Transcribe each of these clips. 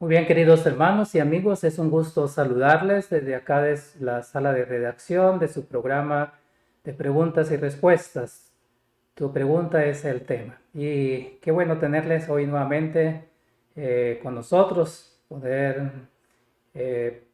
Muy bien, queridos hermanos y amigos, es un gusto saludarles desde acá de la sala de redacción de su programa de preguntas y respuestas. Tu pregunta es el tema. Y qué bueno tenerles hoy nuevamente con nosotros, poder eh,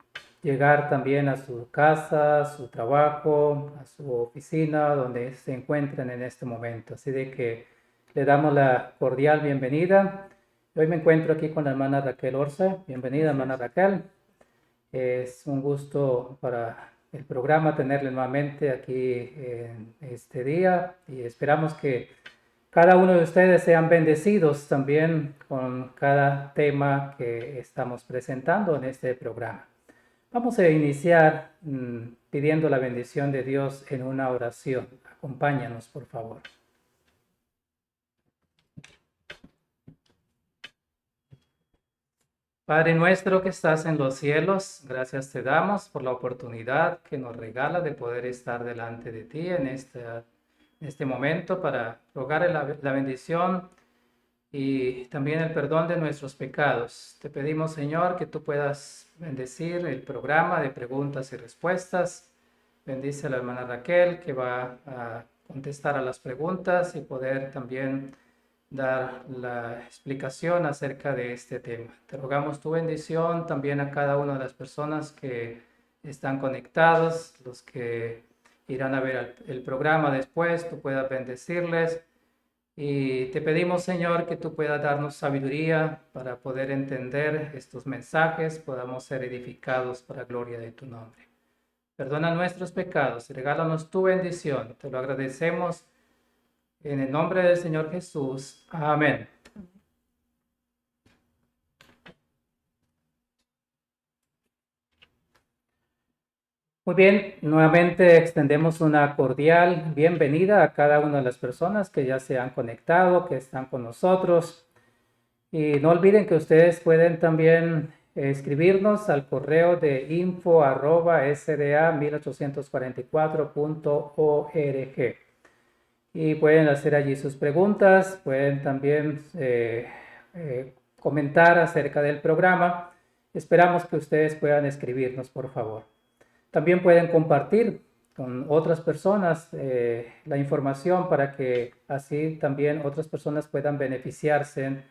llegar también a su casa, a su trabajo, a su oficina, donde se encuentren en este momento. Así de que le damos la cordial bienvenida. Hoy me encuentro aquí con la hermana Raquel Orza. Bienvenida, hermana Raquel. Es un gusto para el programa tenerle nuevamente aquí en este día y esperamos que cada uno de ustedes sean bendecidos también con cada tema que estamos presentando en este programa. Vamos a iniciar pidiendo la bendición de Dios en una oración. Acompáñanos, por favor. Padre nuestro que estás en los cielos, gracias te damos por la oportunidad que nos regala de poder estar delante de ti en este momento para rogar la bendición y también el perdón de nuestros pecados. Te pedimos, Señor, que tú puedas bendecir el programa de preguntas y respuestas. Bendice a la hermana Raquel que va a contestar a las preguntas y poder también dar la explicación acerca de este tema. Te rogamos tu bendición también a cada una de las personas que están conectados, los que irán a ver el programa después, tú puedas bendecirles. Y te pedimos, Señor, que tú puedas darnos sabiduría para poder entender estos mensajes, podamos ser edificados para gloria de tu nombre. Perdona nuestros pecados y regálanos tu bendición. Te lo agradecemos en el nombre del Señor Jesús. Amén. Muy bien, nuevamente extendemos una cordial bienvenida a cada una de las personas que ya se han conectado, que están con nosotros. Y no olviden que ustedes pueden también escribirnos al correo de info@sda1844.org y pueden hacer allí sus preguntas, pueden también comentar acerca del programa. Esperamos que ustedes puedan escribirnos, por favor. También pueden compartir con otras personas la información para que así también otras personas puedan beneficiarse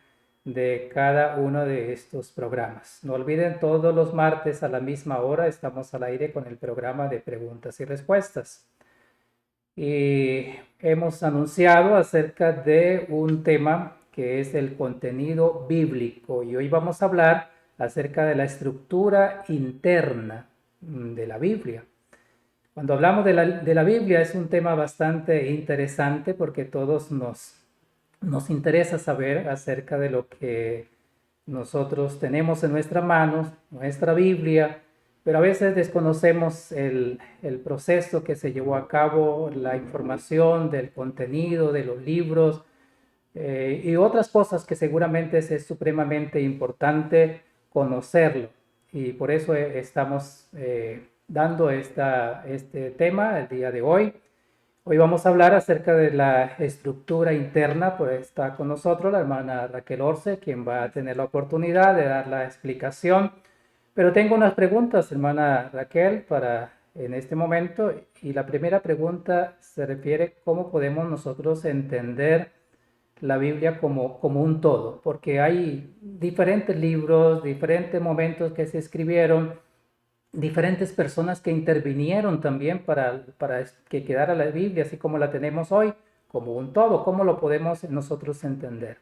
de cada uno de estos programas. No olviden, todos los martes a la misma hora estamos al aire con el programa de preguntas y respuestas. Y hemos anunciado acerca de un tema que es el contenido bíblico y hoy vamos a hablar acerca de la estructura interna de la Biblia. Cuando hablamos de la Biblia es un tema bastante interesante porque todos nos interesa saber acerca de lo que nosotros tenemos en nuestras manos, nuestra Biblia, pero a veces desconocemos el proceso que se llevó a cabo, la información del contenido de los libros y otras cosas que seguramente es supremamente importante conocerlo. Y por eso estamos dando este tema el día de hoy. Hoy vamos a hablar acerca de la estructura interna, pues está con nosotros la hermana Raquel Orce, quien va a tener la oportunidad de dar la explicación. Pero tengo unas preguntas, hermana Raquel, para en este momento. Y la primera pregunta se refiere a cómo podemos nosotros entender la Biblia como un todo, porque hay diferentes libros, diferentes momentos que se escribieron, diferentes personas que intervinieron también para que quedara la Biblia así como la tenemos hoy, como un todo. ¿Cómo lo podemos nosotros entender?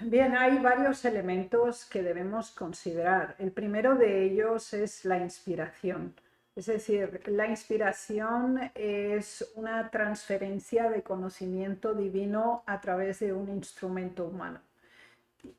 Bien, hay varios elementos que debemos considerar. El primero de ellos es la inspiración. Es decir, la inspiración es una transferencia de conocimiento divino a través de un instrumento humano.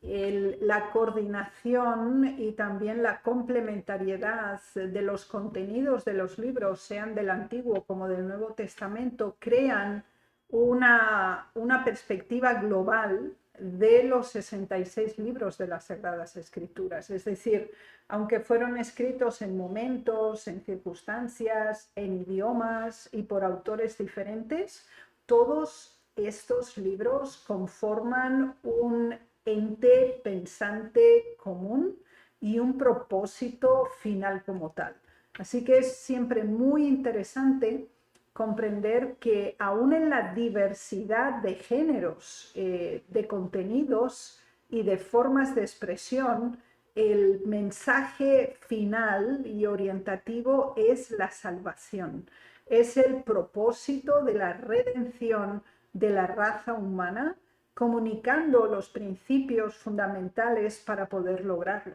La coordinación y también la complementariedad de los contenidos de los libros, sean del Antiguo como del Nuevo Testamento, crean una perspectiva global de los 66 libros de las Sagradas Escrituras. Es decir, aunque fueron escritos en momentos, en circunstancias, en idiomas y por autores diferentes, todos estos libros conforman un ente pensante común y un propósito final como tal. Así que es siempre muy interesante comprender que aún en la diversidad de géneros, de contenidos y de formas de expresión, el mensaje final y orientativo es la salvación, es el propósito de la redención de la raza humana, comunicando los principios fundamentales para poder lograrlo.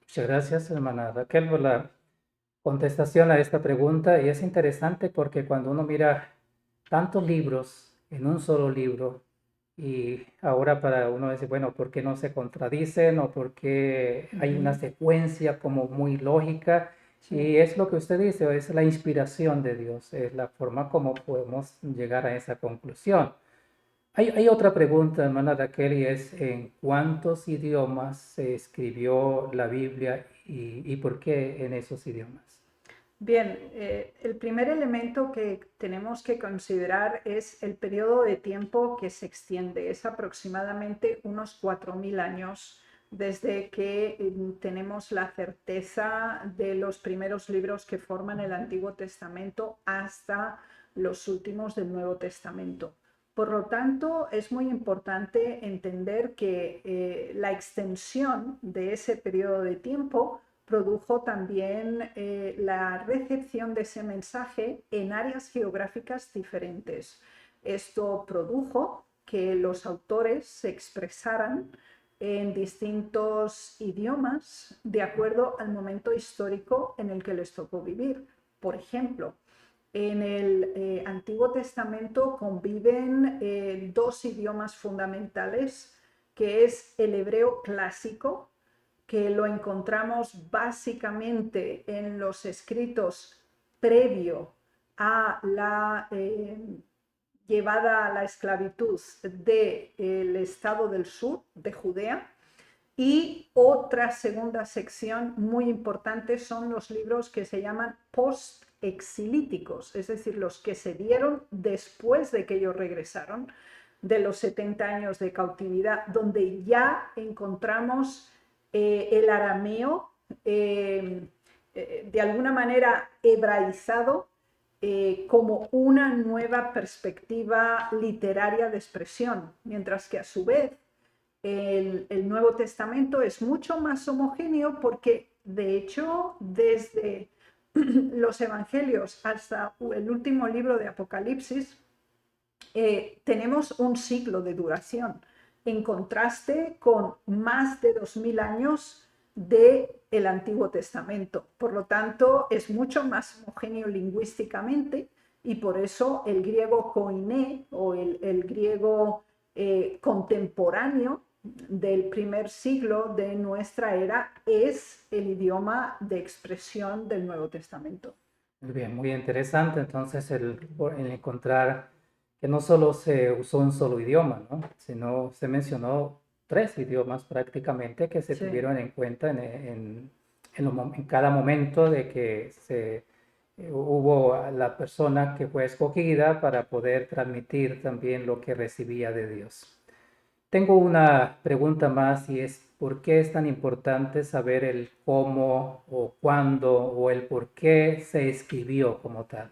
Muchas gracias, hermana Raquel, por la contestación a esta pregunta. Y es interesante porque cuando uno mira tantos libros en un solo libro, y ahora para uno decir, bueno, ¿por qué no se contradicen o por qué hay una secuencia como muy lógica? Sí. Y es lo que usted dice, es la inspiración de Dios, es la forma como podemos llegar a esa conclusión. Hay otra pregunta, hermana Raquel, y es ¿en cuántos idiomas se escribió la Biblia y por qué en esos idiomas? Bien, el primer elemento que tenemos que considerar es el periodo de tiempo que se extiende. Es aproximadamente unos 4.000 años desde que tenemos la certeza de los primeros libros que forman el Antiguo Testamento hasta los últimos del Nuevo Testamento. Por lo tanto, es muy importante entender que la extensión de ese periodo de tiempo produjo también la recepción de ese mensaje en áreas geográficas diferentes. Esto produjo que los autores se expresaran en distintos idiomas de acuerdo al momento histórico en el que les tocó vivir. Por ejemplo, en el Antiguo Testamento conviven dos idiomas fundamentales, que es el hebreo clásico, que lo encontramos básicamente en los escritos previo a la llevada a la esclavitud del estado del sur, de Judea. Y otra segunda sección muy importante son los libros que se llaman post-exilíticos, es decir, los que se dieron después de que ellos regresaron de los 70 años de cautividad, donde ya encontramos el arameo de alguna manera hebraizado como una nueva perspectiva literaria de expresión, mientras que a su vez el Nuevo Testamento es mucho más homogéneo porque, de hecho, desde los Evangelios hasta el último libro de Apocalipsis, tenemos un siglo de duración, en contraste con más de 2000 años del Antiguo Testamento. Por lo tanto, es mucho más homogéneo lingüísticamente y por eso el griego koiné o el griego contemporáneo del primer siglo de nuestra era es el idioma de expresión del Nuevo Testamento. Muy bien, muy interesante. Entonces, el encontrar que no solo se usó un solo idioma, ¿no? Sino se mencionó tres idiomas prácticamente que se Sí. tuvieron en cuenta en cada momento de que hubo la persona que fue escogida para poder transmitir también lo que recibía de Dios. Tengo una pregunta más y es, ¿por qué es tan importante saber el cómo o cuándo o el por qué se escribió como tal?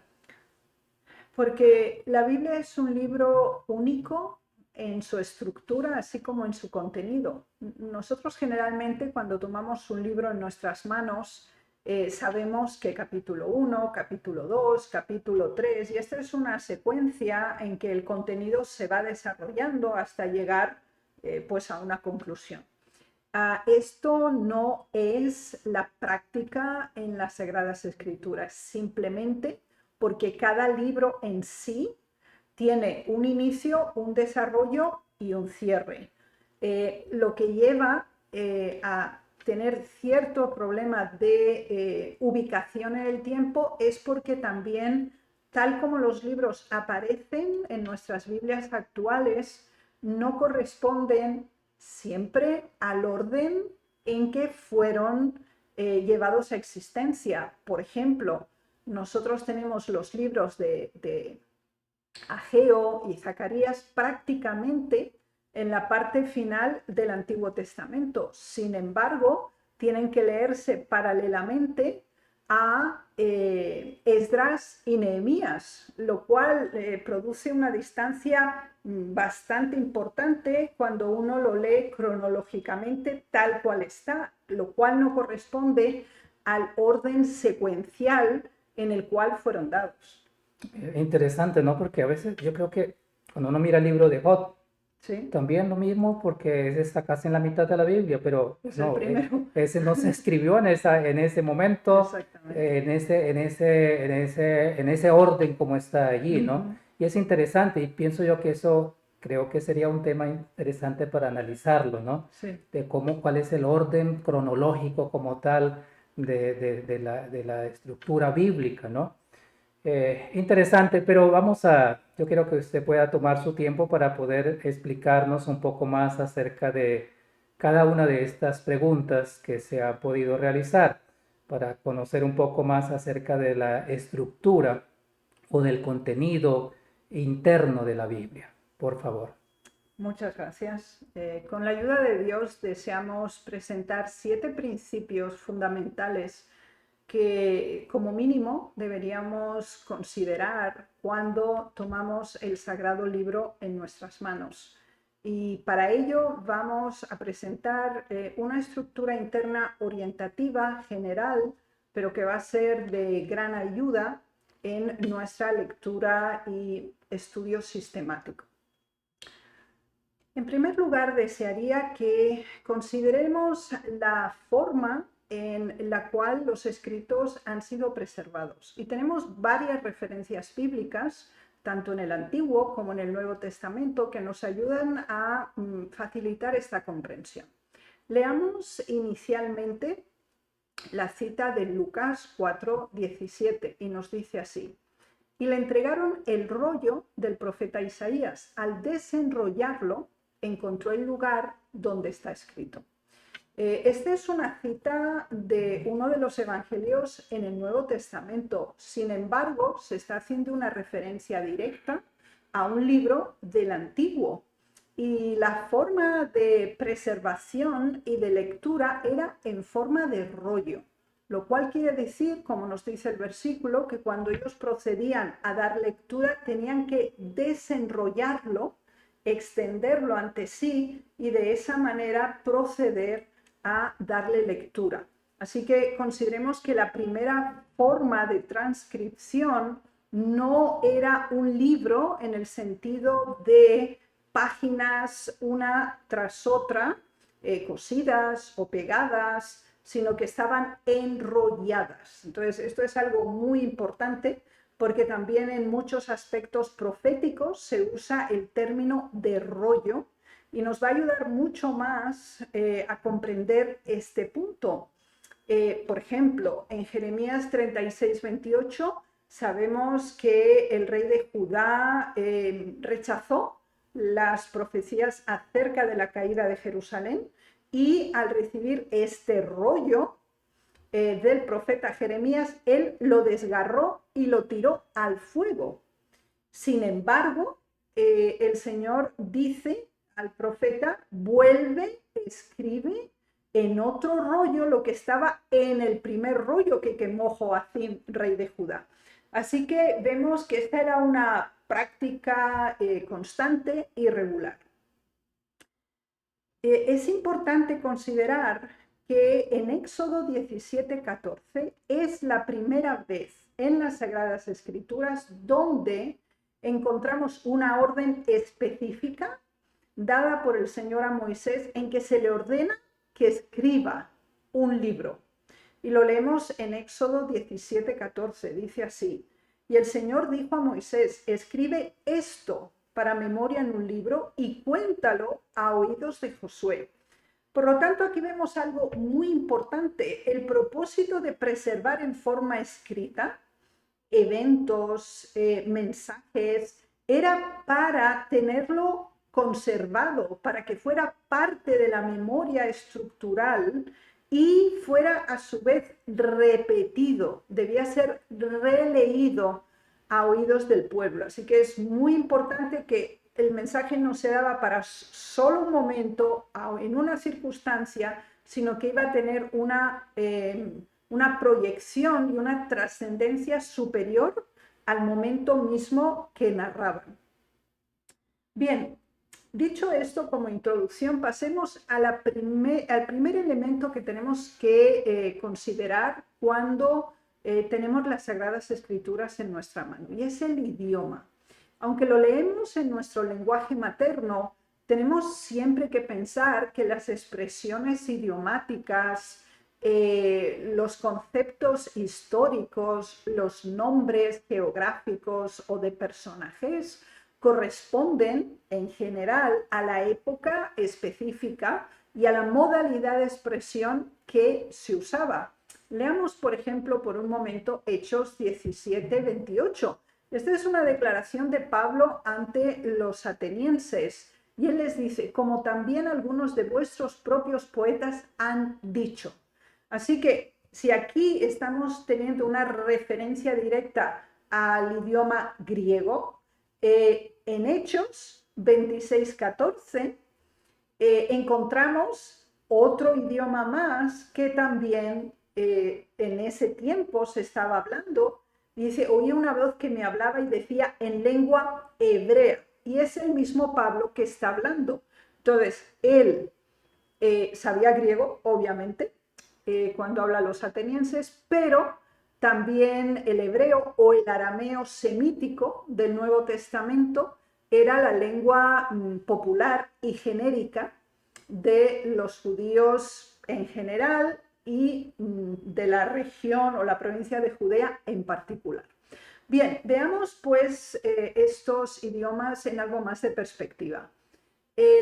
Porque la Biblia es un libro único en su estructura, así como en su contenido. Nosotros generalmente cuando tomamos un libro en nuestras manos, sabemos que capítulo 1, capítulo 2, capítulo 3, y esta es una secuencia en que el contenido se va desarrollando hasta llegar pues a una conclusión. Esto no es la práctica en las Sagradas Escrituras, simplemente porque cada libro en sí tiene un inicio, un desarrollo y un cierre. Lo que lleva a tener cierto problema de ubicación en el tiempo es porque también, tal como los libros aparecen en nuestras Biblias actuales, no corresponden siempre al orden en que fueron llevados a existencia. Por ejemplo, nosotros tenemos los libros de Ageo y Zacarías prácticamente en la parte final del Antiguo Testamento. Sin embargo, tienen que leerse paralelamente a Esdras y Nehemías, lo cual produce una distancia bastante importante cuando uno lo lee cronológicamente tal cual está, lo cual no corresponde al orden secuencial en el cual fueron dados. Interesante, ¿no? Porque a veces yo creo que cuando uno mira el libro de Job, ¿Sí? también lo mismo porque está casi en la mitad de la Biblia, pero Es el no, primero. ese no se escribió en ese momento, Exactamente. en ese orden como está allí, ¿no? Ujú. Y es interesante y pienso yo que eso creo que sería un tema interesante para analizarlo, ¿no? Sí. De cómo, cuál es el orden cronológico como tal de la estructura bíblica, ¿no? Interesante, pero yo quiero que usted pueda tomar su tiempo para poder explicarnos un poco más acerca de cada una de estas preguntas que se ha podido realizar, para conocer un poco más acerca de la estructura o del contenido interno de la Biblia. Por favor. Muchas gracias. Con la ayuda de Dios deseamos presentar 7 principios fundamentales que como mínimo deberíamos considerar cuando tomamos el sagrado libro en nuestras manos. Y para ello vamos a presentar una estructura interna orientativa general, pero que va a ser de gran ayuda en nuestra lectura y estudio sistemático. En primer lugar, desearía que consideremos la forma en la cual los escritos han sido preservados. Y tenemos varias referencias bíblicas, tanto en el Antiguo como en el Nuevo Testamento, que nos ayudan a facilitar esta comprensión. Leamos inicialmente la cita de Lucas 4:17 y nos dice así: y le entregaron el rollo del profeta Isaías. Al desenrollarlo, encontró el lugar donde está escrito. Esta es una cita de uno de los evangelios en el Nuevo Testamento. Sin embargo, se está haciendo una referencia directa a un libro del Antiguo. Y la forma de preservación y de lectura era en forma de rollo, lo cual quiere decir, como nos dice el versículo, que cuando ellos procedían a dar lectura tenían que desenrollarlo, extenderlo ante sí y de esa manera proceder a darle lectura. Así que consideremos que la primera forma de transcripción no era un libro en el sentido de páginas una tras otra, cosidas o pegadas, sino que estaban enrolladas. Entonces, esto es algo muy importante porque también en muchos aspectos proféticos se usa el término de rollo y nos va a ayudar mucho más a comprender este punto. Por ejemplo, en Jeremías 36:28 sabemos que el rey de Judá rechazó las profecías acerca de la caída de Jerusalén y al recibir este rollo del profeta Jeremías, él lo desgarró y lo tiró al fuego. Sin embargo, el Señor dice al profeta: vuelve, escribe en otro rollo lo que estaba en el primer rollo que quemó Joacim, rey de Judá. Así que vemos que esta era una práctica constante y regular. Es importante considerar que en Éxodo 17:14 es la primera vez en las Sagradas Escrituras donde encontramos una orden específica dada por el Señor a Moisés en que se le ordena que escriba un libro. Y lo leemos en Éxodo 17:14, dice así: y el Señor dijo a Moisés: escribe esto para memoria en un libro y cuéntalo a oídos de Josué. Por lo tanto, aquí vemos algo muy importante: el propósito de preservar en forma escrita eventos, mensajes, era para tenerlo conservado, para que fuera parte de la memoria estructural y fuera a su vez repetido, debía ser releído a oídos del pueblo. Así que es muy importante que el mensaje no se daba para solo un momento, en una circunstancia, sino que iba a tener una proyección y una trascendencia superior al momento mismo que narraban. Bien, dicho esto como introducción, pasemos al primer elemento que tenemos que considerar cuando tenemos las Sagradas Escrituras en nuestra mano, y es el idioma. Aunque lo leemos en nuestro lenguaje materno, tenemos siempre que pensar que las expresiones idiomáticas, los conceptos históricos, los nombres geográficos o de personajes corresponden en general a la época específica y a la modalidad de expresión que se usaba. Leamos, por ejemplo, por un momento Hechos 17:28. Esta es una declaración de Pablo ante los atenienses y él les dice: como también algunos de vuestros propios poetas han dicho. Así que si aquí estamos teniendo una referencia directa al idioma griego, en Hechos 26:14 encontramos otro idioma más que también en ese tiempo se estaba hablando. Dice: oí una voz que me hablaba y decía en lengua hebrea. Y es el mismo Pablo que está hablando. Entonces, él sabía griego, obviamente, cuando habla a los atenienses, pero también el hebreo o el arameo semítico del Nuevo Testamento era la lengua popular y genérica de los judíos en general y de la región o la provincia de Judea en particular. Bien, veamos pues estos idiomas en algo más de perspectiva.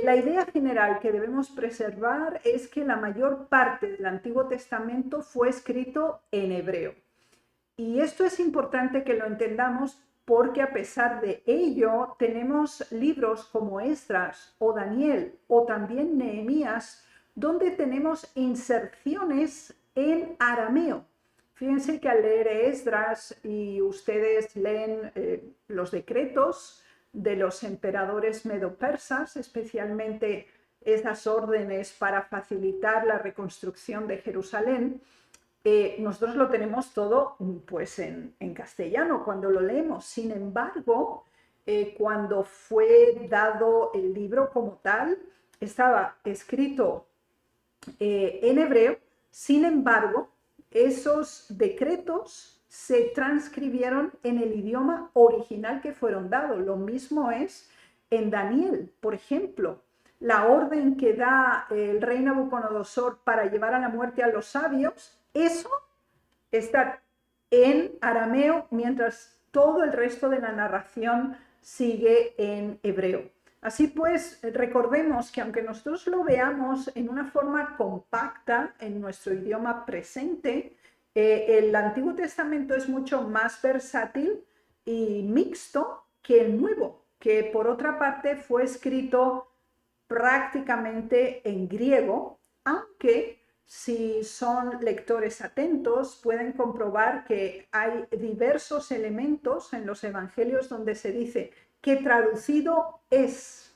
La idea general que debemos preservar es que la mayor parte del Antiguo Testamento fue escrito en hebreo. Y esto es importante que lo entendamos porque a pesar de ello tenemos libros como Esdras o Daniel o también Nehemías donde tenemos inserciones en arameo. Fíjense que al leer Esdras y ustedes leen los decretos de los emperadores medo-persas, especialmente esas órdenes para facilitar la reconstrucción de Jerusalén, nosotros lo tenemos todo pues en castellano cuando lo leemos. Sin embargo, cuando fue dado el libro como tal, estaba escrito en hebreo. Sin embargo, esos decretos se transcribieron en el idioma original que fueron dados. Lo mismo es en Daniel, por ejemplo. La orden que da el rey Nabucodonosor para llevar a la muerte a los sabios, eso está en arameo, mientras todo el resto de la narración sigue en hebreo. Así pues, recordemos que aunque nosotros lo veamos en una forma compacta en nuestro idioma presente, el Antiguo Testamento es mucho más versátil y mixto que el Nuevo, que por otra parte fue escrito prácticamente en griego, aunque si son lectores atentos pueden comprobar que hay diversos elementos en los evangelios donde se dice que traducido es.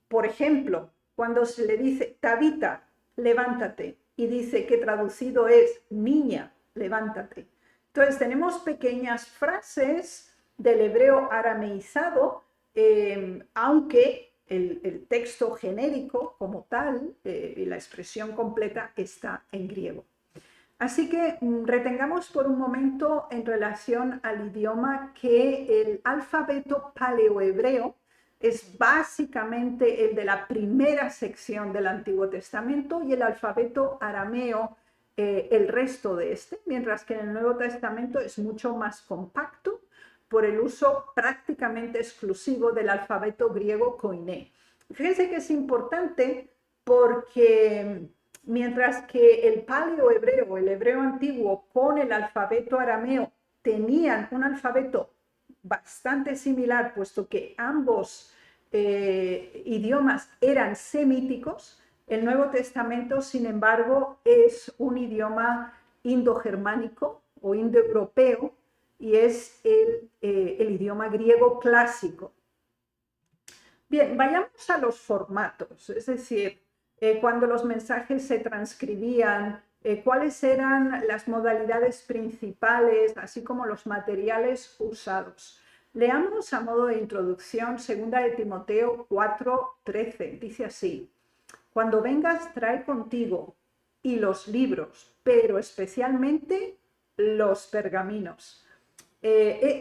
Por ejemplo, cuando se le dice Tabita, levántate, y dice que traducido es niña, levántate. Entonces tenemos pequeñas frases del hebreo arameizado, aunque el texto genérico como tal y la expresión completa está en griego. Así que retengamos por un momento en relación al idioma que el alfabeto paleohebreo es básicamente el de la primera sección del Antiguo Testamento y el alfabeto arameo el resto de este, mientras que en el Nuevo Testamento es mucho más compacto por el uso prácticamente exclusivo del alfabeto griego koiné. Fíjense que es importante porque mientras que el paleohebreo, el hebreo antiguo, con el alfabeto arameo tenían un alfabeto bastante similar, puesto que ambos idiomas eran semíticos, el Nuevo Testamento, sin embargo, es un idioma indogermánico o indoeuropeo y es el idioma griego clásico. Bien, vayamos a los formatos, es decir, cuando los mensajes se transcribían, cuáles eran las modalidades principales, así como los materiales usados. Leamos a modo de introducción 2 de Timoteo 4:13. Dice así: cuando vengas, trae contigo y los libros, pero especialmente los pergaminos.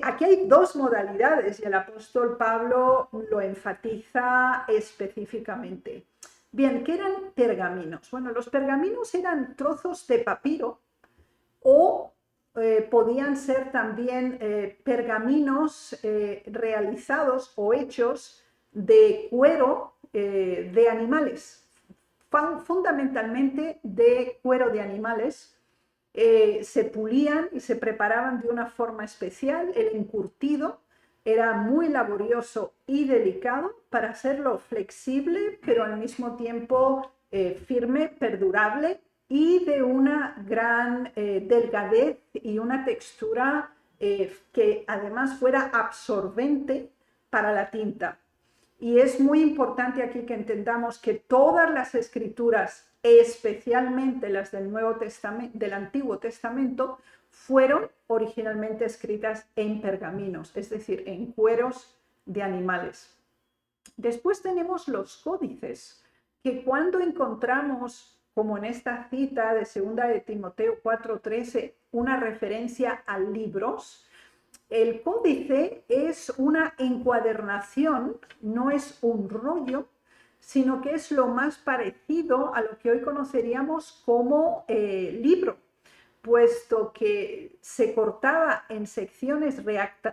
Aquí hay dos modalidades y el apóstol Pablo lo enfatiza específicamente. Bien, ¿qué eran pergaminos? Bueno, los pergaminos eran trozos de papiro o podían ser también pergaminos realizados o hechos de cuero de animales, fundamentalmente de cuero de animales. Se pulían y se preparaban de una forma especial. El encurtido era muy laborioso y delicado para hacerlo flexible, pero al mismo tiempo firme, perdurable y de una gran delgadez y una textura que además fuera absorbente para la tinta. Y es muy importante aquí que entendamos que todas las escrituras, especialmente las del del Antiguo Testamento, fueron originalmente escritas en pergaminos, es decir, en cueros de animales. Después tenemos los códices, que cuando encontramos, como en esta cita de 2 de Timoteo 4:13, una referencia a libros, el códice es una encuadernación, no es un rollo, sino que es lo más parecido a lo que hoy conoceríamos como libro, puesto que se cortaba en secciones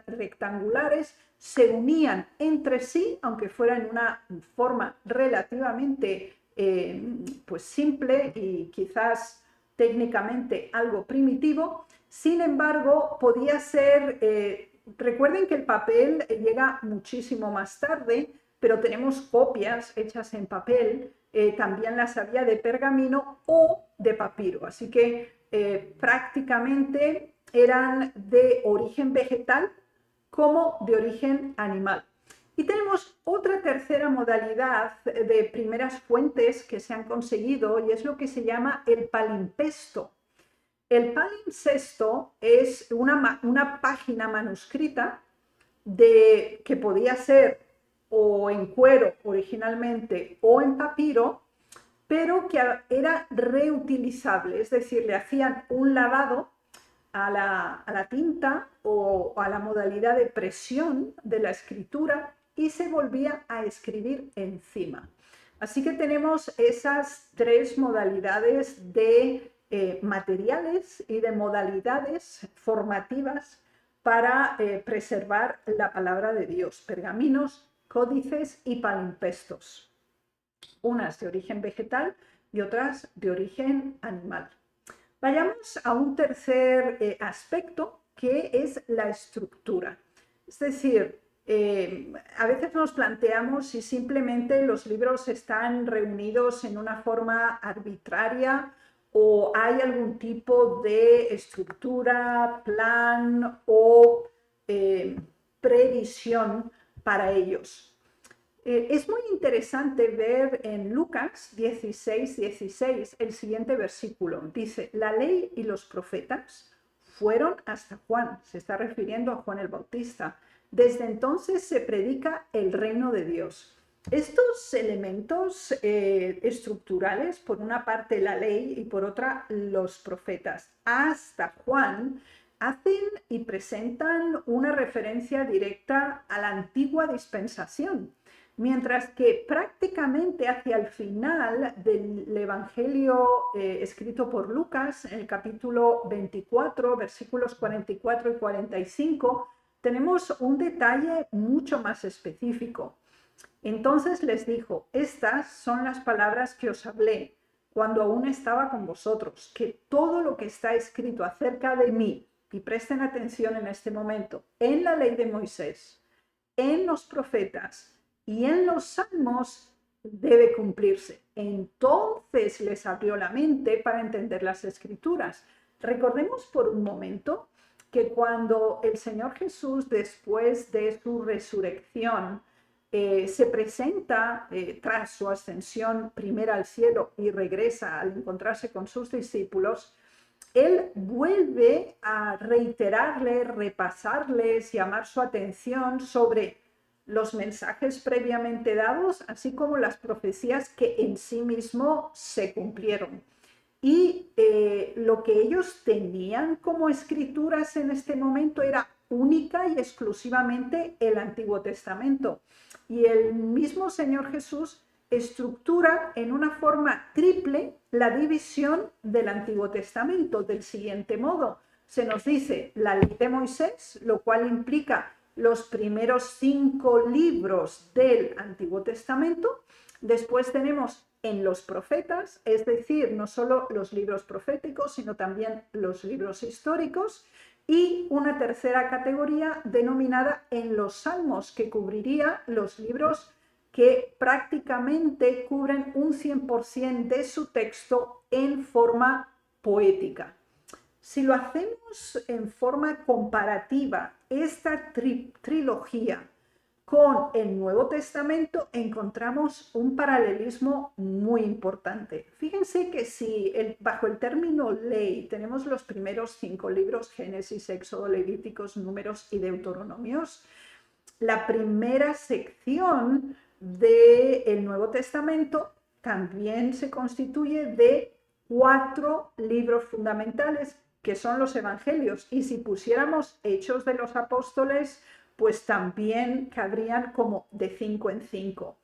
rectangulares, se unían entre sí, aunque fuera en una forma relativamente pues simple y quizás técnicamente algo primitivo. Sin embargo, podía ser, recuerden que el papel llega muchísimo más tarde, pero tenemos copias hechas en papel, también las había de pergamino o de papiro, así que prácticamente eran de origen vegetal como de origen animal. Y tenemos otra tercera modalidad de primeras fuentes que se han conseguido y es lo que se llama el palimpsesto. El palimpsesto es una página manuscrita que podía ser o en cuero originalmente o en papiro, pero que era reutilizable, es decir, le hacían un lavado a la tinta o a la modalidad de presión de la escritura y se volvía a escribir encima. Así que tenemos esas tres modalidades de materiales y de modalidades formativas para preservar la palabra de Dios: pergaminos, códices y palimpsestos, unas de origen vegetal y otras de origen animal. Vayamos a un tercer aspecto, que es la estructura. Es decir, a veces nos planteamos si simplemente los libros están reunidos en una forma arbitraria o hay algún tipo de estructura, plan o previsión para ellos. Es muy interesante ver en Lucas 16:16 el siguiente versículo. Dice: la ley y los profetas fueron hasta Juan. Se está refiriendo a Juan el Bautista. Desde entonces se predica el reino de Dios. Estos elementos estructurales, por una parte la ley y por otra los profetas, hasta Juan, hacen y presentan una referencia directa a la antigua dispensación. Mientras que prácticamente hacia el final del Evangelio escrito por Lucas, en el capítulo 24, versículos 44 y 45, tenemos un detalle mucho más específico. Entonces les dijo: estas son las palabras que os hablé cuando aún estaba con vosotros, que todo lo que está escrito acerca de mí, y presten atención en este momento, en la ley de Moisés, en los profetas y en los salmos, debe cumplirse. Entonces les abrió la mente para entender las escrituras. Recordemos por un momento que cuando el Señor Jesús, después de su resurrección, se presenta tras su ascensión primera al cielo y regresa al encontrarse con sus discípulos, él vuelve a reiterarles, repasarles, llamar su atención sobre los mensajes previamente dados, así como las profecías que en sí mismo se cumplieron. Y lo que ellos tenían como escrituras en este momento era única y exclusivamente el Antiguo Testamento. Y el mismo Señor Jesús estructura en una forma triple la división del Antiguo Testamento del siguiente modo. Se nos dice la ley de Moisés, lo cual implica los primeros 5 libros del Antiguo Testamento. Después tenemos en los profetas, es decir, no solo los libros proféticos, sino también los libros históricos, y una tercera categoría denominada en los salmos, que cubriría los libros que prácticamente cubren un 100% de su texto en forma poética. Si lo hacemos en forma comparativa, esta trilogía con el Nuevo Testamento, encontramos un paralelismo muy importante. Fíjense que si bajo el término ley tenemos los primeros 5 libros, Génesis, Éxodo, Levíticos, Números y Deuteronomios, la primera sección del Nuevo Testamento también se constituye de 4 libros fundamentales, que son los evangelios, y si pusiéramos Hechos de los Apóstoles, pues también cabrían como de 5 en 5.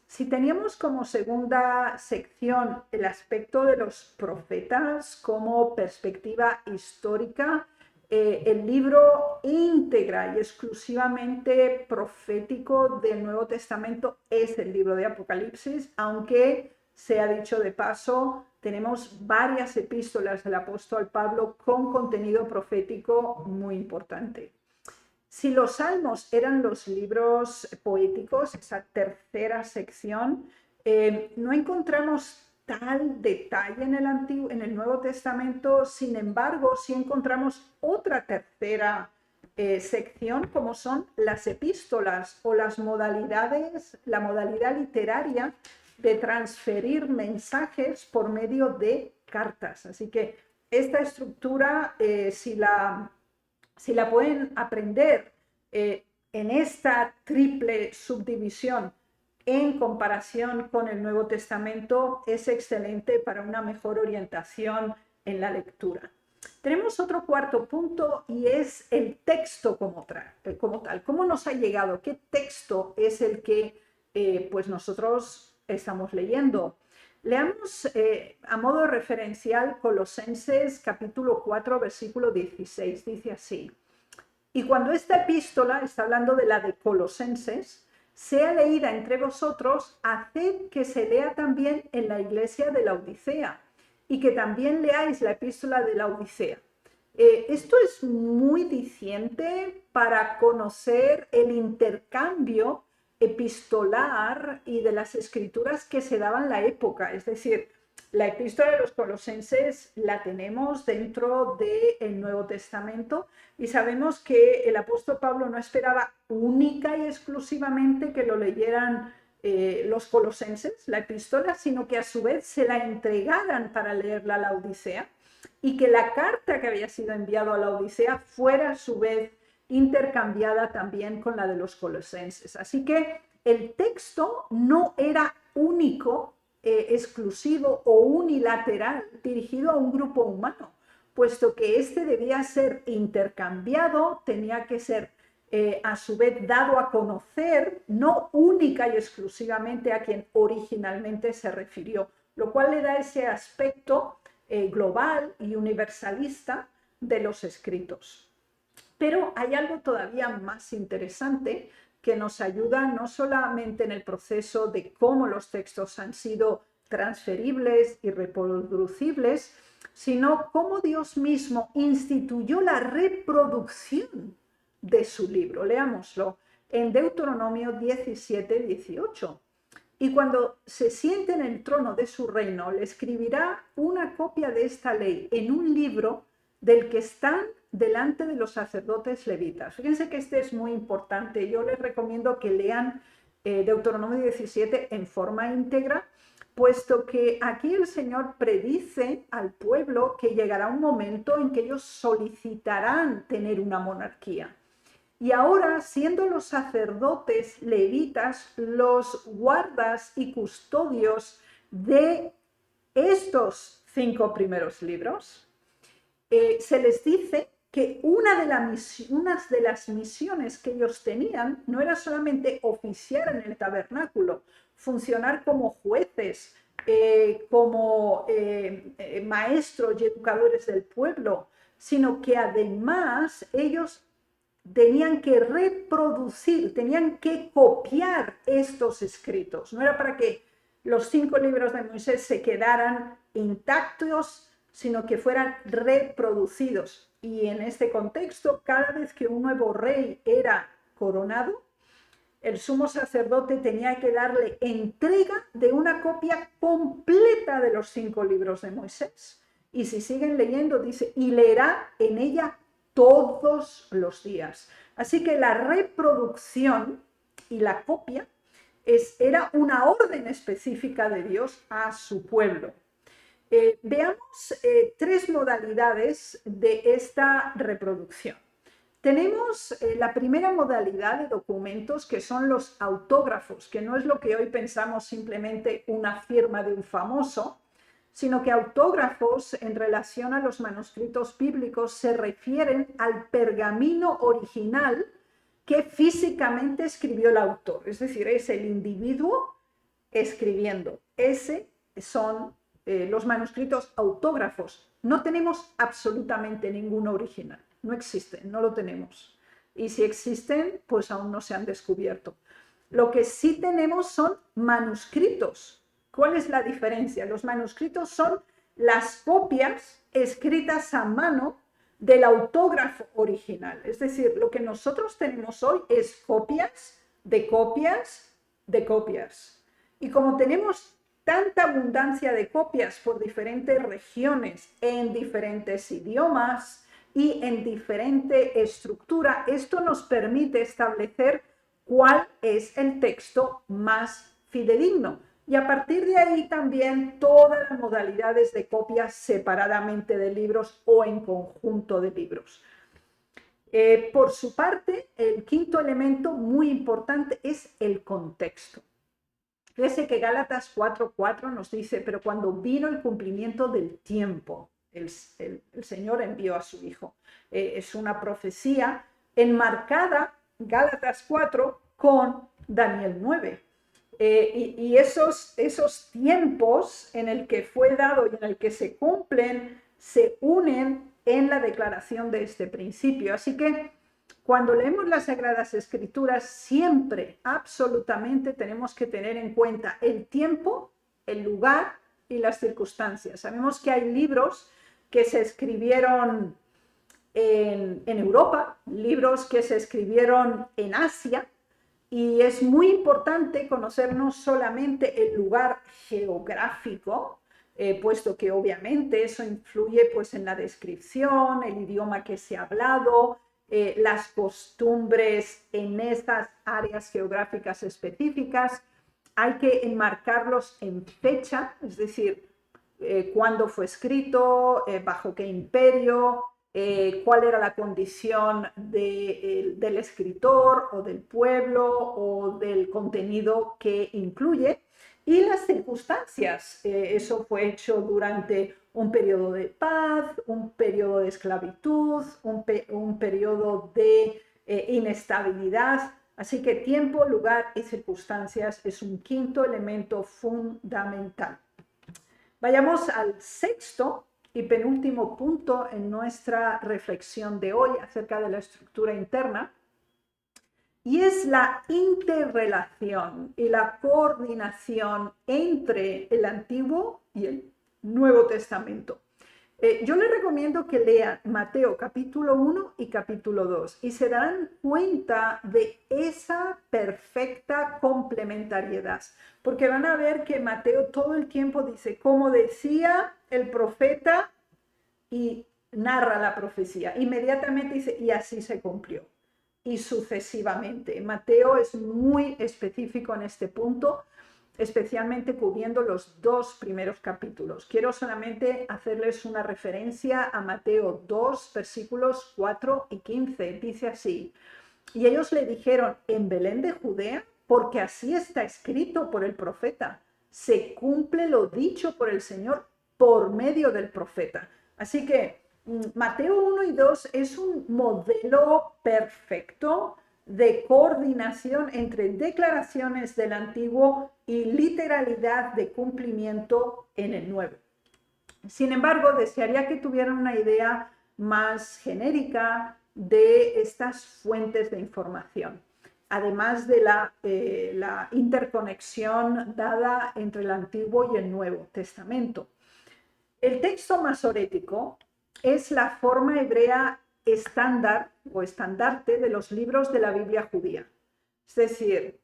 Si teníamos como segunda sección el aspecto de los profetas como perspectiva histórica, el libro íntegra y exclusivamente profético del Nuevo Testamento es el libro de Apocalipsis, aunque sea dicho de paso, tenemos varias epístolas del apóstol Pablo con contenido profético muy importante. Si los salmos eran los libros poéticos, esa tercera sección, no encontramos tal detalle en el Nuevo Testamento. Sin embargo, sí encontramos otra tercera sección, como son las epístolas o las modalidades, la modalidad literaria de transferir mensajes por medio de cartas. Así que esta estructura, si la pueden aprender en esta triple subdivisión en comparación con el Nuevo Testamento, es excelente para una mejor orientación en la lectura. Tenemos otro cuarto punto y es el texto como tal. ¿Cómo nos ha llegado? ¿Qué texto es el que pues nosotros estamos leyendo? Leamos a modo referencial Colosenses capítulo 4, versículo 16. Dice así: y cuando esta epístola, está hablando de la de Colosenses, sea leída entre vosotros, haced que se lea también en la iglesia de la Odisea, y que también leáis la epístola de la Odisea. Esto es muy diciente para conocer el intercambio epistolar y de las escrituras que se daban en la época. Es decir, la epístola de los Colosenses la tenemos dentro del Nuevo Testamento y sabemos que el apóstol Pablo no esperaba única y exclusivamente que lo leyeran los colosenses, la epístola, sino que a su vez se la entregaran para leerla a la Odisea, y que la carta que había sido enviada a la Odisea fuera a su vez intercambiada también con la de los colosenses. Así que el texto no era único, exclusivo o unilateral dirigido a un grupo humano, puesto que este debía ser intercambiado, tenía que ser a su vez dado a conocer, no única y exclusivamente a quien originalmente se refirió, lo cual le da ese aspecto global y universalista de los escritos. Pero hay algo todavía más interesante que nos ayuda no solamente en el proceso de cómo los textos han sido transferibles y reproducibles, sino cómo Dios mismo instituyó la reproducción de su libro. Leámoslo en Deuteronomio 17, 18. Y cuando se siente en el trono de su reino, le escribirá una copia de esta ley en un libro del que están delante de los sacerdotes levitas. Fíjense que este es muy importante. Yo les recomiendo que lean Deuteronomio 17 en forma íntegra, puesto que aquí el Señor predice al pueblo que llegará un momento en que ellos solicitarán tener una monarquía. Y ahora, siendo los sacerdotes levitas los guardas y custodios de estos 5 primeros libros, se les dice que una de las misiones que ellos tenían no era solamente oficiar en el tabernáculo, funcionar como jueces, como maestros y educadores del pueblo, sino que además ellos tenían que reproducir, tenían que copiar estos escritos. No era para que los 5 libros de Moisés se quedaran intactos, sino que fueran reproducidos. Y en este contexto, cada vez que un nuevo rey era coronado, el sumo sacerdote tenía que darle entrega de una copia completa de los 5 libros de Moisés. Y si siguen leyendo, dice, y leerá en ella todos los días. Así que la reproducción y la copia era una orden específica de Dios a su pueblo. Veamos 3 modalidades de esta reproducción. Tenemos la primera modalidad de documentos, que son los autógrafos, que no es lo que hoy pensamos simplemente una firma de un famoso, sino que autógrafos en relación a los manuscritos bíblicos se refieren al pergamino original que físicamente escribió el autor. Es decir, es el individuo escribiendo. Ese son los manuscritos autógrafos. No tenemos absolutamente ninguno original. No existen, no lo tenemos. Y si existen, pues aún no se han descubierto. Lo que sí tenemos son manuscritos. ¿Cuál es la diferencia? Los manuscritos son las copias escritas a mano del autógrafo original. Es decir, lo que nosotros tenemos hoy es copias de copias de copias. Y como tenemos tanta abundancia de copias por diferentes regiones, en diferentes idiomas y en diferente estructura, esto nos permite establecer cuál es el texto más fidedigno. Y a partir de ahí también todas las modalidades de copias separadamente de libros o en conjunto de libros. Por su parte, el quinto elemento muy importante es el contexto. Fíjese que Gálatas 4:4 nos dice, pero cuando vino el cumplimiento del tiempo, el Señor envió a su Hijo. Es una profecía enmarcada, Gálatas 4, con Daniel 9. Y esos tiempos en el que fue dado y en el que se cumplen, se unen en la declaración de este principio. Así que cuando leemos las Sagradas Escrituras, siempre, absolutamente, tenemos que tener en cuenta el tiempo, el lugar y las circunstancias. Sabemos que hay libros que se escribieron en Europa, libros que se escribieron en Asia, y es muy importante conocer no solamente el lugar geográfico, puesto que obviamente eso influye pues, en la descripción, el idioma que se ha hablado, las costumbres en estas áreas geográficas específicas. Hay que enmarcarlos en fecha, es decir, cuándo fue escrito, bajo qué imperio, cuál era la condición del escritor o del pueblo o del contenido que incluye, y las circunstancias. Eso fue hecho durante un periodo de paz, un periodo de esclavitud, un periodo de inestabilidad. Así que tiempo, lugar y circunstancias es un quinto elemento fundamental. Vayamos al sexto y penúltimo punto en nuestra reflexión de hoy acerca de la estructura interna, y es la interrelación y la coordinación entre el Antiguo y el Nuevo Testamento. Yo les recomiendo que lean Mateo capítulo 1 y capítulo 2 y se darán cuenta de esa perfecta complementariedad, porque van a ver que Mateo todo el tiempo dice, como decía el profeta, y narra la profecía. Inmediatamente dice, y así se cumplió. y sucesivamente. Mateo es muy específico en este punto, especialmente cubriendo los 2 primeros capítulos. Quiero solamente hacerles una referencia a Mateo 2, versículos 4 y 15. Dice así: y ellos le dijeron, en Belén de Judea, porque así está escrito por el profeta. Se cumple lo dicho por el Señor por medio del profeta. Así que Mateo 1 y 2 es un modelo perfecto de coordinación entre declaraciones del Antiguo y literalidad de cumplimiento en el Nuevo. Sin embargo, desearía que tuvieran una idea más genérica de estas fuentes de información, además de la interconexión dada entre el Antiguo y el Nuevo Testamento. El texto masorético es la forma hebrea estándar o estandarte de los libros de la Biblia judía. Es decir,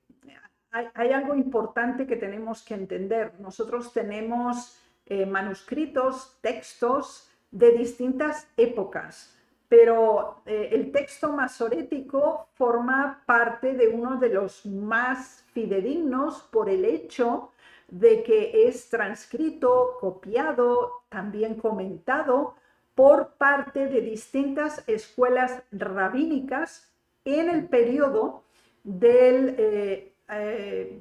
hay algo importante que tenemos que entender. Nosotros tenemos manuscritos, textos de distintas épocas, pero el texto masorético forma parte de uno de los más fidedignos por el hecho de que es transcrito, copiado, también comentado por parte de distintas escuelas rabínicas en el periodo de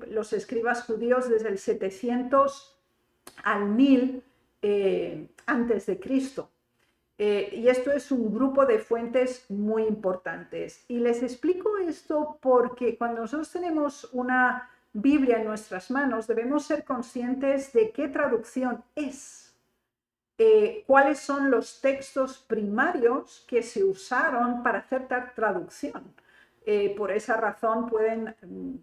los escribas judíos desde el 700 al 1000 antes de Cristo. Y esto es un grupo de fuentes muy importantes. Y les explico esto porque cuando nosotros tenemos una Biblia en nuestras manos, debemos ser conscientes de qué traducción es, cuáles son los textos primarios que se usaron para hacer tal traducción. Por esa razón pueden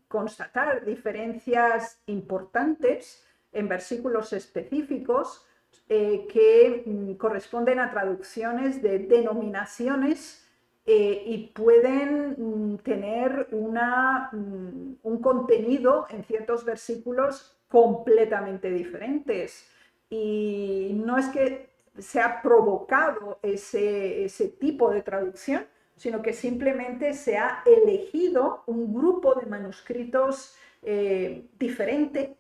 constatar diferencias importantes en versículos específicos que corresponden a traducciones de denominaciones y pueden tener un contenido en ciertos versículos completamente diferentes. Y no es que se ha provocado ese tipo de traducción, sino que simplemente se ha elegido un grupo de manuscritos diferente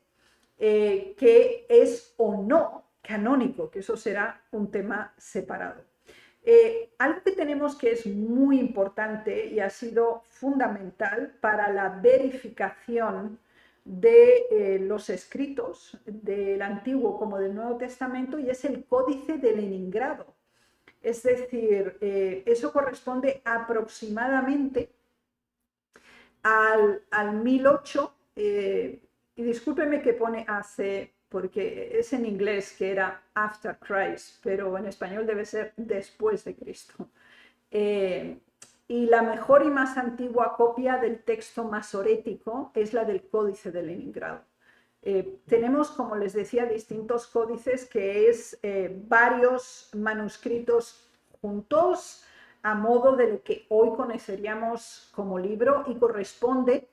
que es o no canónico, que eso será un tema separado. Algo que tenemos que es muy importante y ha sido fundamental para la verificación de los escritos del Antiguo como del Nuevo Testamento, y es el Códice de Leningrado. Es decir, eso corresponde aproximadamente al 1008, y discúlpeme que pone AC, porque es en inglés que era after Christ, pero en español debe ser después de Cristo. Y la mejor y más antigua copia del texto masorético es la del Códice de Leningrado. Tenemos, como les decía, distintos códices que es varios manuscritos juntos a modo de lo que hoy conoceríamos como libro, y corresponde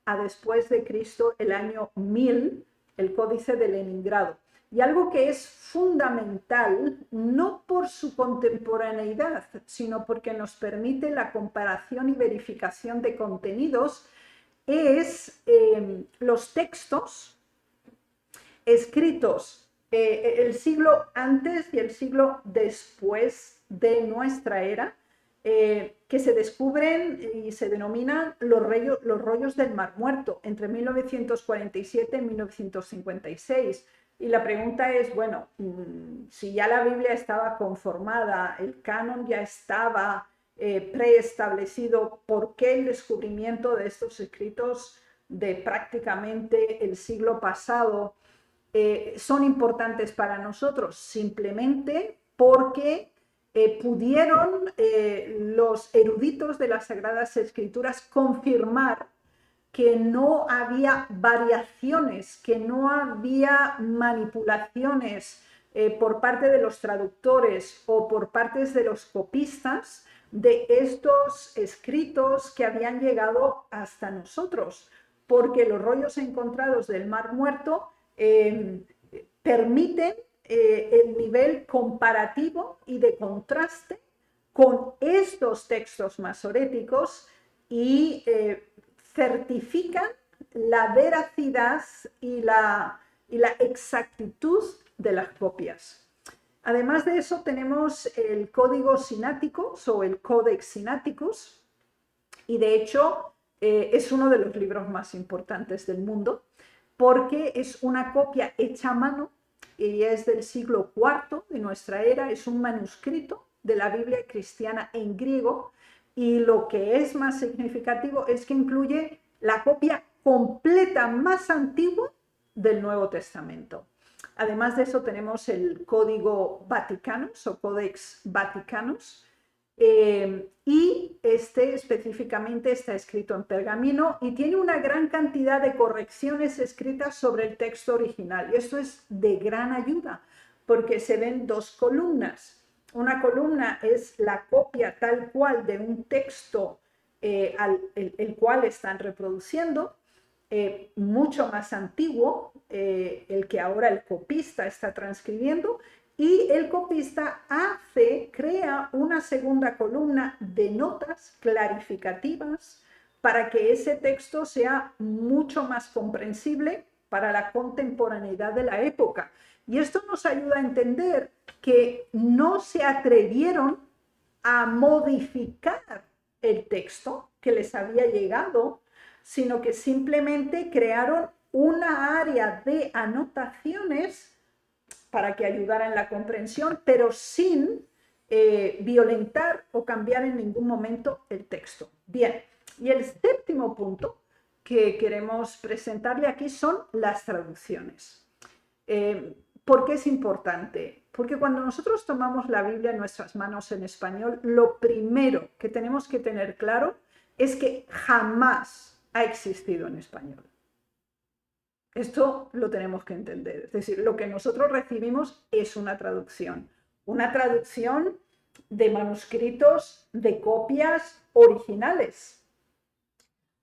a después de Cristo, el año 1000, el Códice de Leningrado. Y algo que es fundamental, no por su contemporaneidad, sino porque nos permite la comparación y verificación de contenidos, es los textos escritos el siglo antes y el siglo después de nuestra era, que se descubren y se denominan los rollos del Mar Muerto, entre 1947 y 1956. Y la pregunta es, bueno, si ya la Biblia estaba conformada, el canon ya estaba preestablecido, ¿por qué el descubrimiento de estos escritos de prácticamente el siglo pasado son importantes para nosotros? Simplemente porque pudieron los eruditos de las Sagradas Escrituras confirmar que no había variaciones, que no había manipulaciones por parte de los traductores o por parte de los copistas de estos escritos que habían llegado hasta nosotros, porque los rollos encontrados del Mar Muerto permiten el nivel comparativo y de contraste con estos textos masoréticos y certifican la veracidad y la exactitud de las copias. Además de eso tenemos el código Sinaiticus o el Codex Sinaiticus, y de hecho es uno de los libros más importantes del mundo porque es una copia hecha a mano y es del siglo IV de nuestra era, es un manuscrito de la Biblia cristiana en griego, y lo que es más significativo es que incluye la copia completa más antigua del Nuevo Testamento. Además de eso tenemos el Código Vaticanus o Codex Vaticanus, y este específicamente está escrito en pergamino y tiene una gran cantidad de correcciones escritas sobre el texto original. Y esto es de gran ayuda porque se ven dos columnas. Una columna es la copia tal cual de un texto el cual están reproduciendo, mucho más antiguo, el que ahora el copista está transcribiendo, y el copista crea una segunda columna de notas clarificativas para que ese texto sea mucho más comprensible para la contemporaneidad de la época. Y esto nos ayuda a entender que no se atrevieron a modificar el texto que les había llegado, sino que simplemente crearon una área de anotaciones para que ayudara en la comprensión, pero sin violentar o cambiar en ningún momento el texto. Bien, y el séptimo punto que queremos presentarle aquí son las traducciones. ¿Por qué es importante? Porque cuando nosotros tomamos la Biblia en nuestras manos en español, lo primero que tenemos que tener claro es que jamás ha existido en español. Esto lo tenemos que entender. Es decir, lo que nosotros recibimos es una traducción de manuscritos, de copias originales.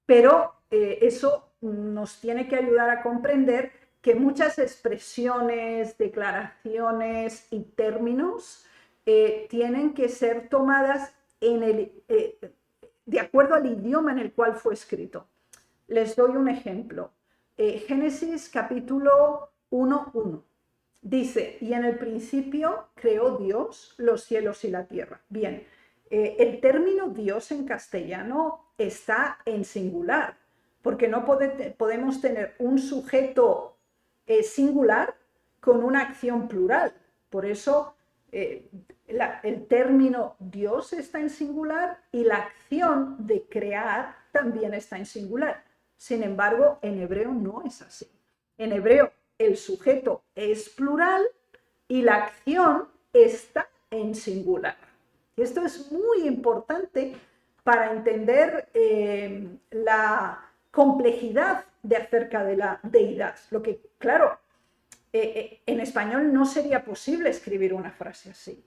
Pero eso nos tiene que ayudar a comprender que muchas expresiones, declaraciones y términos tienen que ser tomadas de acuerdo al idioma en el cual fue escrito. Les doy un ejemplo. Génesis capítulo 1:1 dice: y en el principio creó Dios los cielos y la tierra. Bien, el término Dios en castellano está en singular, porque no podemos tener un sujeto singular con una acción plural. Por eso el término Dios está en singular y la acción de crear también está en singular. Sin embargo, en hebreo no es así. En hebreo el sujeto es plural y la acción está en singular. Y esto es muy importante para entender la complejidad de acerca de la deidad. Lo que, claro, en español no sería posible escribir una frase así,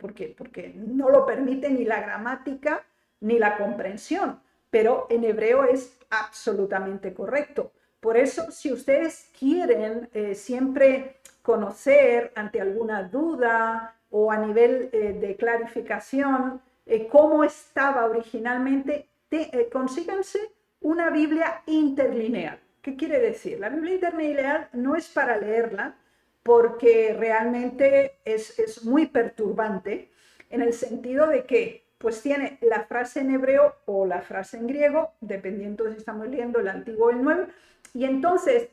porque no lo permite ni la gramática ni la comprensión, pero en hebreo es absolutamente correcto. Por eso, si ustedes quieren siempre conocer ante alguna duda o a nivel de clarificación cómo estaba originalmente, consíganse una Biblia interlineal. ¿Qué quiere decir? La Biblia interlineal no es para leerla porque realmente es muy perturbante, en el sentido de que pues tiene la frase en hebreo o la frase en griego, dependiendo si estamos leyendo el Antiguo o el Nuevo, y entonces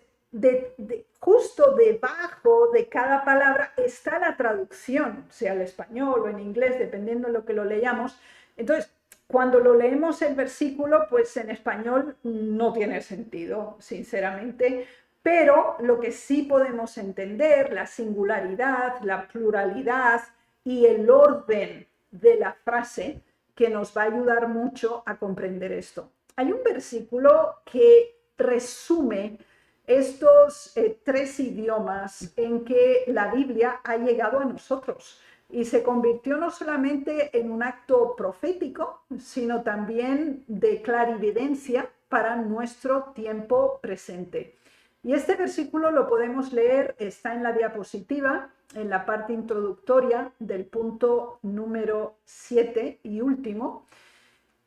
justo debajo de cada palabra está la traducción, sea al español o en inglés, dependiendo de lo que lo leamos. Entonces, cuando lo leemos el versículo, pues en español no tiene sentido, sinceramente, pero lo que sí podemos entender, la singularidad, la pluralidad y el orden de la frase, que nos va a ayudar mucho a comprender esto. Hay un versículo que resume estos tres idiomas en que la Biblia ha llegado a nosotros y se convirtió no solamente en un acto profético, sino también de clarividencia para nuestro tiempo presente. Y este versículo lo podemos leer, está en la diapositiva, en la parte introductoria del punto número 7 y último.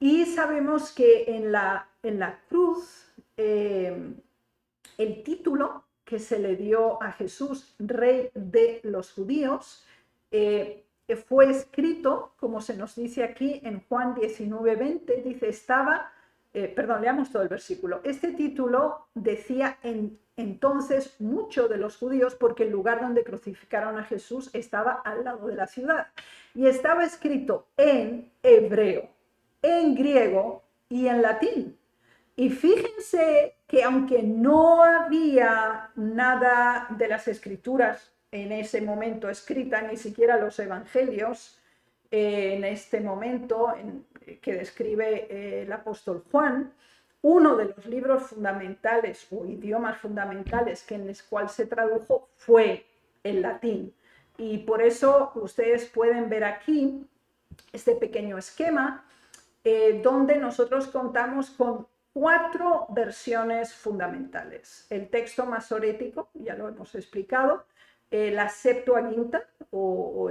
Y sabemos que en la cruz el título que se le dio a Jesús, Rey de los Judíos, fue escrito, como se nos dice aquí en Juan 19:20, dice, leamos todo el versículo. Este título decía entonces mucho de los judíos porque el lugar donde crucificaron a Jesús estaba al lado de la ciudad y estaba escrito en hebreo, en griego y en latín. Y fíjense que aunque no había nada de las escrituras en ese momento escrita, ni siquiera los evangelios, en este momento que describe el apóstol Juan, uno de los libros fundamentales o idiomas fundamentales que en el cual se tradujo fue el latín. Y por eso ustedes pueden ver aquí este pequeño esquema donde nosotros contamos con 4 versiones fundamentales. El texto masorético, ya lo hemos explicado, la Septuaginta o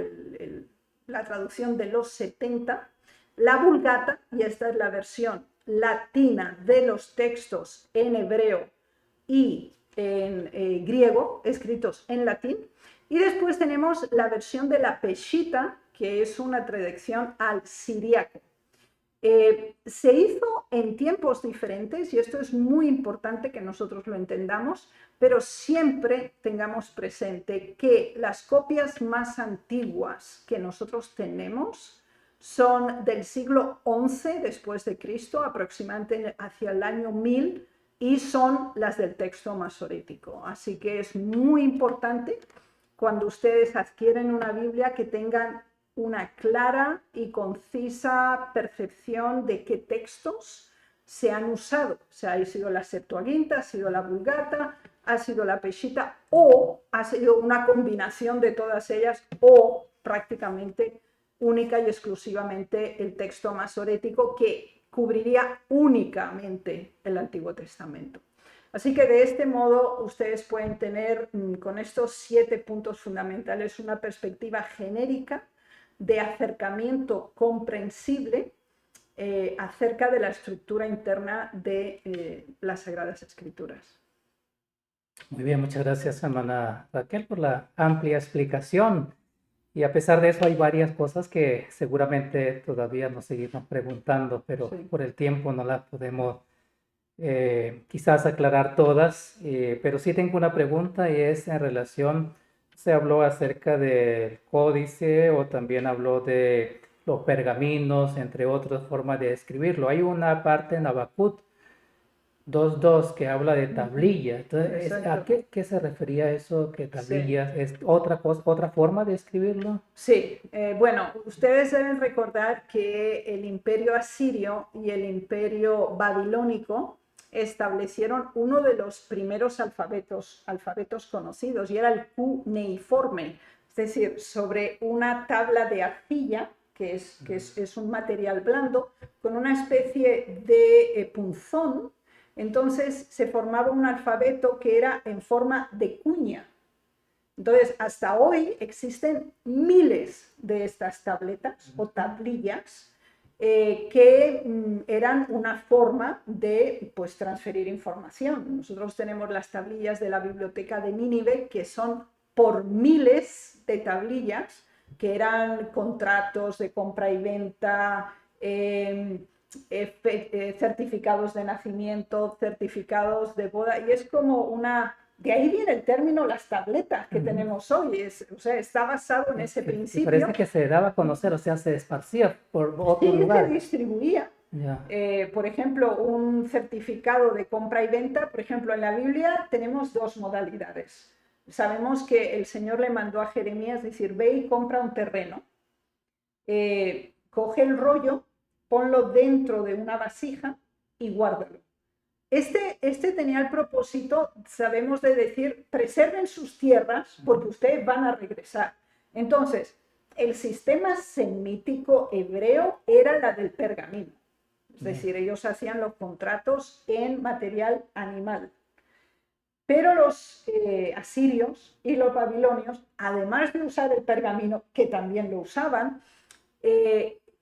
la traducción de los 70, la Vulgata, y esta es la versión latina de los textos en hebreo y en griego, escritos en latín, y después tenemos la versión de la Peshitta, que es una traducción al siriaco. Se hizo en tiempos diferentes y esto es muy importante que nosotros lo entendamos, pero siempre tengamos presente que las copias más antiguas que nosotros tenemos son del siglo XI después de Cristo, aproximadamente hacia el año 1000, y son las del texto masorético. Así que es muy importante cuando ustedes adquieren una Biblia que tengan una clara y concisa percepción de qué textos se han usado. O sea, ha sido la Septuaginta, ha sido la Vulgata, ha sido la Peshitta o ha sido una combinación de todas ellas o prácticamente única y exclusivamente el texto masorético que cubriría únicamente el Antiguo Testamento. Así que de este modo ustedes pueden tener con estos 7 puntos fundamentales una perspectiva genérica de acercamiento comprensible acerca de la estructura interna de las Sagradas Escrituras. Muy bien, muchas gracias, hermana Raquel, por la amplia explicación. Y a pesar de eso, hay varias cosas que seguramente todavía nos seguimos preguntando, pero Sí. por el tiempo no las podemos quizás aclarar todas. Pero sí tengo una pregunta y es en relación, se habló acerca del códice o también habló de los pergaminos, entre otras formas de escribirlo. Hay una parte en Habacuc 2.2 que habla de tablilla. Entonces, ¿a qué se refería eso? ¿Que tablillas es otra cosa, otra forma de escribirlo? Sí, bueno, ustedes deben recordar que el imperio asirio y el imperio babilónico establecieron uno de los primeros alfabetos conocidos y era el cuneiforme, es decir, sobre una tabla de arcilla, que es un material blando, con una especie de punzón. Entonces se formaba un alfabeto que era en forma de cuña. Entonces, hasta hoy existen miles de estas tabletas o tablillas que eran una forma de transferir información. Nosotros tenemos las tablillas de la biblioteca de Nínive, que son por miles de tablillas, que eran contratos de compra y venta, certificados de nacimiento, certificados de boda, y es como una... De ahí viene el término las tabletas que tenemos hoy, o sea, está basado en ese principio. Parece que se daba a conocer, o sea, se esparcía por otro lugar. Se distribuía. Yeah. Por ejemplo, un certificado de compra y venta, por ejemplo, en la Biblia tenemos 2 modalidades. Sabemos que el Señor le mandó a Jeremías decir, ve y compra un terreno, coge el rollo, ponlo dentro de una vasija y guárdalo. Este tenía el propósito, sabemos, de decir, preserven sus tierras porque ustedes van a regresar. Entonces, el sistema semítico hebreo era la del pergamino. Es decir, ellos hacían los contratos en material animal. Pero los asirios y los babilonios, además de usar el pergamino, que también lo usaban,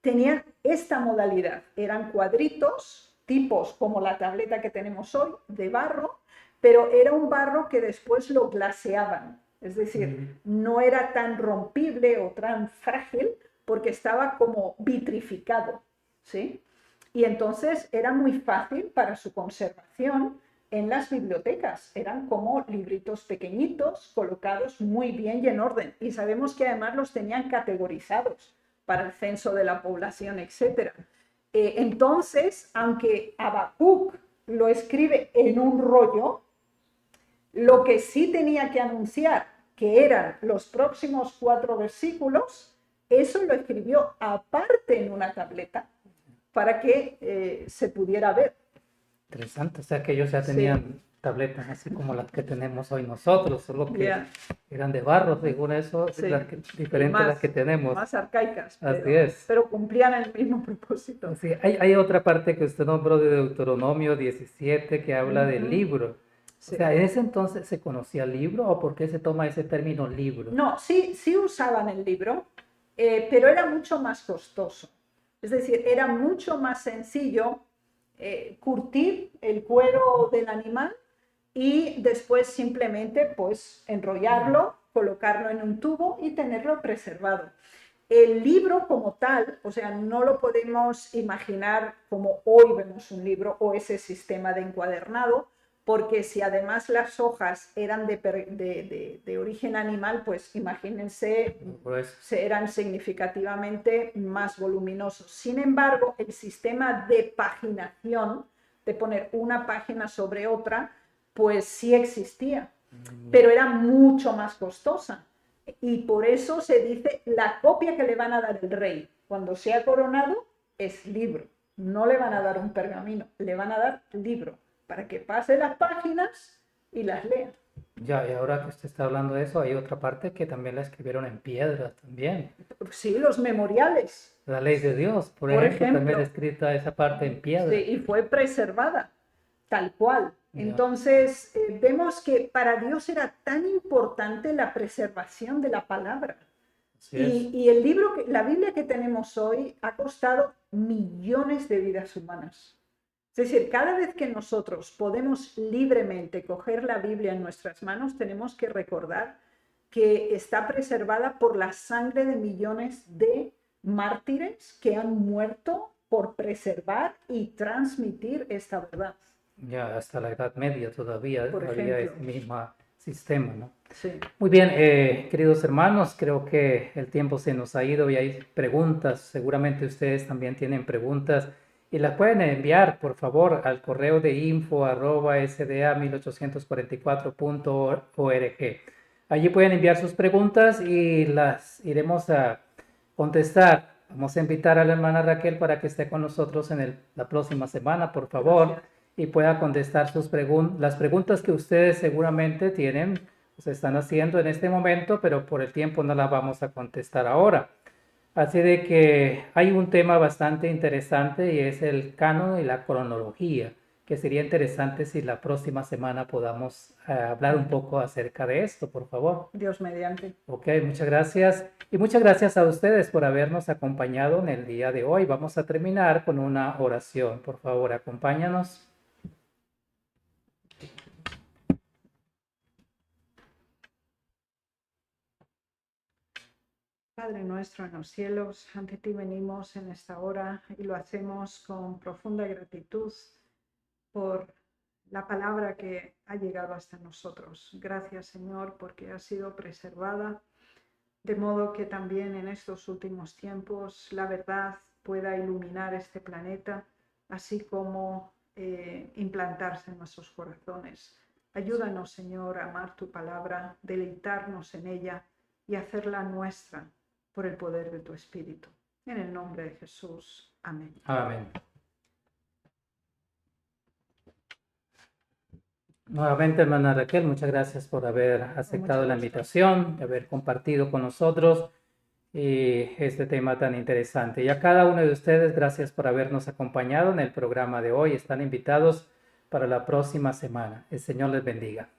tenían esta modalidad. Eran cuadritos, tipos como la tableta que tenemos hoy, de barro, pero era un barro que después lo glaseaban. Es decir, no era tan rompible o tan frágil porque estaba como vitrificado, ¿sí? Y entonces era muy fácil para su conservación en las bibliotecas. Eran como libritos pequeñitos, colocados muy bien y en orden. Y sabemos que además los tenían categorizados para el censo de la población, etc. Entonces, aunque Habacuc lo escribe en un rollo, lo que sí tenía que anunciar, que eran los próximos 4 versículos, eso lo escribió aparte en una tableta para que se pudiera ver. Interesante, o sea que ellos ya tenían tabletas así como las que tenemos hoy nosotros, solo que eran de barro, según eso, diferentes a las que tenemos. Más arcaicas, Así es. pero cumplían el mismo propósito. Sí, hay otra parte que usted nombró de Deuteronomio 17 que habla del libro. O sea, ¿en ese entonces se conocía el libro o por qué se toma ese término libro? No, sí usaban el libro, pero era mucho más costoso. Es decir, era mucho más sencillo curtir el cuero del animal y después simplemente pues enrollarlo, colocarlo en un tubo y tenerlo preservado. El libro como tal, o sea, no lo podemos imaginar como hoy vemos un libro o ese sistema de encuadernado, porque si además las hojas eran de origen animal, pues imagínense, eran significativamente más voluminosos. Sin embargo, el sistema de paginación, de poner una página sobre otra, pues sí existía, pero era mucho más costosa. Y por eso se dice la copia que le van a dar el rey cuando sea coronado es libro. No le van a dar un pergamino, le van a dar libro para que pase las páginas y las lea. Ya, y ahora que usted está hablando de eso, hay otra parte que también la escribieron en piedra también. Sí, los memoriales. La ley de Dios, por ejemplo, también escrita esa parte en piedra. Sí, y fue preservada, tal cual. Entonces, vemos que para Dios era tan importante la preservación de la palabra. Y el libro, la Biblia que tenemos hoy, ha costado millones de vidas humanas. Es decir, cada vez que nosotros podemos libremente coger la Biblia en nuestras manos, tenemos que recordar que está preservada por la sangre de millones de mártires que han muerto por preservar y transmitir esta verdad. Ya, hasta la Edad Media todavía había ese mismo sistema, ¿no? Sí. Muy bien, queridos hermanos, creo que el tiempo se nos ha ido y hay preguntas. Seguramente ustedes también tienen preguntas y las pueden enviar, por favor, al correo de info@sda1844.org. Allí pueden enviar sus preguntas y las iremos a contestar. Vamos a invitar a la hermana Raquel para que esté con nosotros en la próxima semana, por favor. Gracias. Y pueda contestar las preguntas que ustedes seguramente tienen, se están haciendo en este momento, pero por el tiempo no las vamos a contestar ahora. Así de que hay un tema bastante interesante y es el canon y la cronología, que sería interesante si la próxima semana podamos hablar un poco acerca de esto, por favor. Dios mediante. Ok, muchas gracias. Y muchas gracias a ustedes por habernos acompañado en el día de hoy. Vamos a terminar con una oración. Por favor, acompáñanos. Padre nuestro en los cielos, ante ti venimos en esta hora y lo hacemos con profunda gratitud por la palabra que ha llegado hasta nosotros. Gracias, Señor, porque ha sido preservada, de modo que también en estos últimos tiempos la verdad pueda iluminar este planeta, así como implantarse en nuestros corazones. Ayúdanos, Señor, a amar tu palabra, deleitarnos en ella y hacerla nuestra por el poder de tu Espíritu. En el nombre de Jesús. Amén. Amén. Nuevamente, hermana Raquel, muchas gracias por haber aceptado la invitación, de haber compartido con nosotros este tema tan interesante. Y a cada uno de ustedes, gracias por habernos acompañado en el programa de hoy. Están invitados para la próxima semana. El Señor les bendiga.